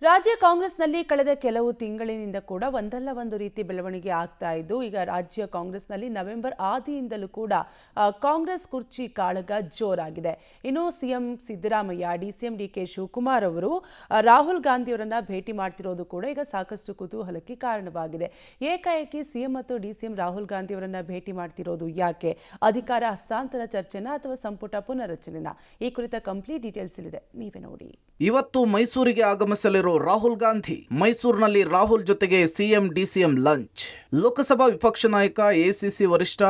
ರಾಜ್ಯ ಕಾಂಗ್ರೆಸ್ನಲ್ಲಿ ಕಳೆದ ಕೆಲವು ತಿಂಗಳಿನಿಂದ ಕೂಡ ಒಂದಲ್ಲ ಒಂದು ರೀತಿ ಬೆಳವಣಿಗೆ ಆಗ್ತಾ ಇದ್ದು ಈಗ ರಾಜ್ಯ ಕಾಂಗ್ರೆಸ್ನಲ್ಲಿ ನವೆಂಬರ್ ಆದಿಯಿಂದಲೂ ಕೂಡ ಕಾಂಗ್ರೆಸ್ ಕುರ್ಚಿ ಕಾಳಗ ಜೋರಾಗಿದೆ. ಇನ್ನು ಸಿಎಂ ಸಿದ್ದರಾಮಯ್ಯ, ಡಿಸಿಎಂ ಡಿಕೆ ಶಿವಕುಮಾರ್ ಅವರು ರಾಹುಲ್ ಗಾಂಧಿ ಅವರನ್ನ ಭೇಟಿ ಮಾಡ್ತಿರೋದು ಕೂಡ ಈಗ ಸಾಕಷ್ಟು ಕುತೂಹಲಕ್ಕೆ ಕಾರಣವಾಗಿದೆ. ಏಕಾಏಕಿ ಸಿಎಂ ಮತ್ತು ಡಿಸಿಎಂ ರಾಹುಲ್ ಗಾಂಧಿ ಅವರನ್ನ ಭೇಟಿ ಮಾಡ್ತಿರೋದು ಯಾಕೆ? ಅಧಿಕಾರ ಹಸ್ತಾಂತರ ಚರ್ಚೆನ ಅಥವಾ ಸಂಪುಟ ಪುನರ್ರಚನೆನ? ಈ ಕುರಿತ ಕಂಪ್ಲೀಟ್ ಡೀಟೇಲ್ಸ್ ಇಲ್ಲಿದೆ, ನೀವೇ ನೋಡಿ. ಇವತ್ತು ಮೈಸೂರಿಗೆ ಆಗಮಿಸಲಿರುವ ರಾಹುಲ್ ಗಾಂಧಿ. ಮೈಸೂರಿನಲ್ಲಿ ರಾಹುಲ್ ಜೊತೆಗೆ ಸಿಎಂ ಡಿಸಿಎಂ ಲಂಚ್. ಲೋಕಸಭಾ ವಿಪಕ್ಷ ನಾಯಕ ಎಸಿಸಿ ವರಿಷ್ಠ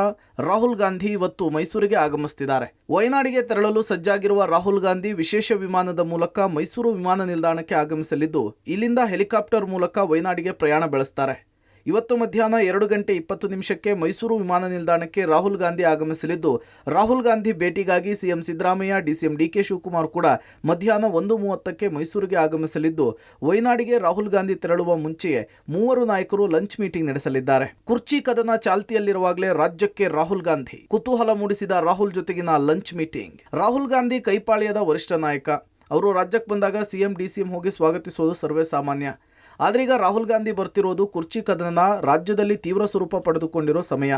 ರಾಹುಲ್ ಗಾಂಧಿ ಇವತ್ತು ಮೈಸೂರಿಗೆ ಆಗಮಿಸುತ್ತಿದ್ದಾರೆ. ವಯನಾಡಿಗೆ ತೆರಳಲು ಸಜ್ಜಾಗಿರುವ ರಾಹುಲ್ ಗಾಂಧಿ ವಿಶೇಷ ವಿಮಾನದ ಮೂಲಕ ಮೈಸೂರು ವಿಮಾನ ನಿಲ್ದಾಣಕ್ಕೆ ಆಗಮಿಸಲಿದ್ದು ಇಲ್ಲಿಂದ ಹೆಲಿಕಾಪ್ಟರ್ ಮೂಲಕ ವಯನಾಡಿಗೆ ಪ್ರಯಾಣ ಬೆಳೆಸುತ್ತಾರೆ. ಇವತ್ತು ಮಧ್ಯಾಹ್ನ 2:20 ಮೈಸೂರು ವಿಮಾನ ನಿಲ್ದಾಣಕ್ಕೆ ರಾಹುಲ್ ಗಾಂಧಿ ಆಗಮಿಸಲಿದ್ದು ರಾಹುಲ್ ಗಾಂಧಿ ಭೇಟಿಗಾಗಿ ಸಿಎಂ ಸಿದ್ದರಾಮಯ್ಯ, ಡಿಸಿಎಂ ಡಿಕೆ ಶಿವಕುಮಾರ್ ಕೂಡ ಮಧ್ಯಾಹ್ನ 1:30 ಮೈಸೂರಿಗೆ ಆಗಮಿಸಲಿದ್ದು ವಯನಾಡಿಗೆ ರಾಹುಲ್ ಗಾಂಧಿ ತೆರಳುವ ಮುಂಚೆಯೇ ಮೂವರು ನಾಯಕರು ಲಂಚ್ ಮೀಟಿಂಗ್ ನಡೆಸಲಿದ್ದಾರೆ. ಕುರ್ಚಿ ಕದನ ಚಾಲ್ತಿಯಲ್ಲಿರುವಾಗಲೇ ರಾಜ್ಯಕ್ಕೆ ರಾಹುಲ್ ಗಾಂಧಿ. ಕುತೂಹಲ ಮೂಡಿಸಿದ ರಾಹುಲ್ ಜೊತೆಗಿನ ಲಂಚ್ ಮೀಟಿಂಗ್. ರಾಹುಲ್ ಗಾಂಧಿ ಕೈಪಾಳ್ಯದ ವರಿಷ್ಠ ನಾಯಕ. ಅವರು ರಾಜ್ಯಕ್ಕೆ ಬಂದಾಗ ಸಿಎಂ ಡಿಸಿಎಂ ಹೋಗಿ ಸ್ವಾಗತಿಸುವುದು ಸರ್ವೇ ಸಾಮಾನ್ಯ. ಆದ್ರೀಗ ರಾಹುಲ್ ಗಾಂಧಿ ಬರ್ತಿರೋದು ಕುರ್ಚಿ ಕದನ ರಾಜ್ಯದಲ್ಲಿ ತೀವ್ರ ಸ್ವರೂಪ ಪಡೆದುಕೊಂಡಿರೋ ಸಮಯ.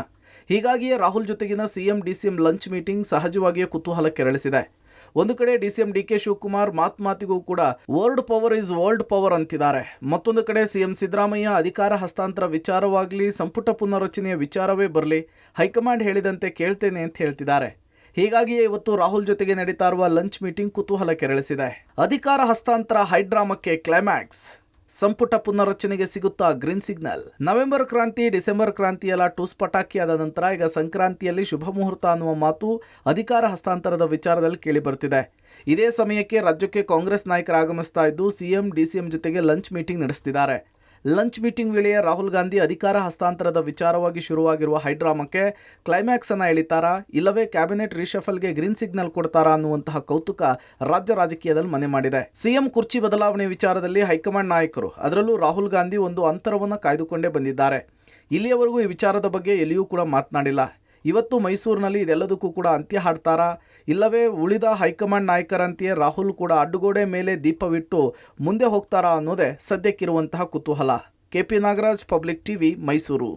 ಹೀಗಾಗಿಯೇ ರಾಹುಲ್ ಜೊತೆಗಿನ ಸಿಎಂ ಡಿಸಿಎಂ ಲಂಚ್ ಮೀಟಿಂಗ್ ಸಹಜವಾಗಿಯೇ ಕುತೂಹಲ ಕೆರಳಿಸಿದೆ. ಒಂದು ಕಡೆ ಡಿಸಿಎಂ ಡಿಕೆ ಶಿವಕುಮಾರ್ ಮಾತಿಗೂ ಕೂಡ word power is world power ಅಂತಿದ್ದಾರೆ. ಮತ್ತೊಂದು ಕಡೆ ಸಿಎಂ ಸಿದ್ದರಾಮಯ್ಯ ಅಧಿಕಾರ ಹಸ್ತಾಂತರ ವಿಚಾರವಾಗಲಿ, ಸಂಪುಟ ಪುನರ್ರಚನೆಯ ವಿಚಾರವೇ ಬರಲಿ, ಹೈಕಮಾಂಡ್ ಹೇಳಿದಂತೆ ಕೇಳ್ತೇನೆ ಅಂತ ಹೇಳ್ತಿದ್ದಾರೆ. ಹೀಗಾಗಿಯೇ ಇವತ್ತು ರಾಹುಲ್ ಜೊತೆಗೆ ನಡೀತಾ ಇರುವ ಲಂಚ್ ಮೀಟಿಂಗ್ ಕುತೂಹಲ ಕೆರಳಿಸಿದೆ. ಅಧಿಕಾರ ಹಸ್ತಾಂತರ ಹೈಡ್ರಾಮಕ್ಕೆ ಕ್ಲೈಮ್ಯಾಕ್ಸ್. ಸಂಪುಟ ಪುನರ್ರಚನೆಗೆ ಸಿಗುತ್ತಾ ಗ್ರೀನ್ ಸಿಗ್ನಲ್. ನವೆಂಬರ್ ಕ್ರಾಂತಿ, ಡಿಸೆಂಬರ್ ಕ್ರಾಂತಿ ಎಲ್ಲ ಟೂಸ್ ಪಟಾಕಿಯಾದ ನಂತರ ಈಗ ಸಂಕ್ರಾಂತಿಯಲ್ಲಿ ಶುಭ ಮುಹೂರ್ತ ಅನ್ನುವ ಮಾತು ಅಧಿಕಾರ ಹಸ್ತಾಂತರದ ವಿಚಾರದಲ್ಲಿ ಕೇಳಿ ಬರ್ತಿದೆ. ಇದೇ ಸಮಯಕ್ಕೆ ರಾಜ್ಯಕ್ಕೆ ಕಾಂಗ್ರೆಸ್ ನಾಯಕರು ಆಗಮಿಸ್ತಾ ಇದ್ದು ಸಿಎಂ ಡಿಸಿಎಂ ಜೊತೆಗೆ ಲಂಚ್ ಮೀಟಿಂಗ್ ನಡೆಸುತ್ತಿದ್ದಾರೆ. ಲಂಚ್ ಮೀಟಿಂಗ್ ವೇಳೆಯೇ ರಾಹುಲ್ ಗಾಂಧಿ ಅಧಿಕಾರ ಹಸ್ತಾಂತರದ ವಿಚಾರವಾಗಿ ಶುರುವಾಗಿರುವ ಹೈಡ್ರಾಮಕ್ಕೆ ಕ್ಲೈಮ್ಯಾಕ್ಸ್ ಅನ್ನ ಎಳಿತಾರಾ, ಇಲ್ಲವೇ ಕ್ಯಾಬಿನೆಟ್ ರಿಶಫಲ್ಗೆ ಗ್ರೀನ್ ಸಿಗ್ನಲ್ ಕೊಡ್ತಾರಾ ಅನ್ನುವಂತಹ ಕೌತುಕ ರಾಜ್ಯ ರಾಜಕೀಯದಲ್ಲಿ ಮನೆ ಮಾಡಿದೆ. ಸಿಎಂ ಕುರ್ಚಿ ಬದಲಾವಣೆ ವಿಚಾರದಲ್ಲಿ ಹೈಕಮಾಂಡ್ ನಾಯಕರು, ಅದರಲ್ಲೂ ರಾಹುಲ್ ಗಾಂಧಿ ಒಂದು ಅಂತರವನ್ನು ಕಾಯ್ದುಕೊಂಡೇ ಬಂದಿದ್ದಾರೆ. ಇಲ್ಲಿಯವರೆಗೂ ಈ ವಿಚಾರದ ಬಗ್ಗೆ ಎಲ್ಲಿಯೂ ಕೂಡ ಮಾತನಾಡಿಲ್ಲ. ಇವತ್ತು ಮೈಸೂರಿನಲ್ಲಿ ಇದೆಲ್ಲದಕ್ಕೂ ಕೂಡ ಅಂತ್ಯ ಹಾಡ್ತಾರಾ, ಇಲ್ಲವೇ ಉಳಿದ ಹೈಕಮಾಂಡ್ ನಾಯಕರಂತೆಯೇ ರಾಹುಲ್ ಕೂಡ ಅಡ್ಡುಗೋಡೆ ಮೇಲೆ ದೀಪವಿಟ್ಟು ಮುಂದೆ ಹೋಗ್ತಾರಾ ಅನ್ನೋದೇ ಸದ್ಯಕ್ಕಿರುವಂತಹ ಕುತೂಹಲ. KP Nagaraj, public TV, Mysuru.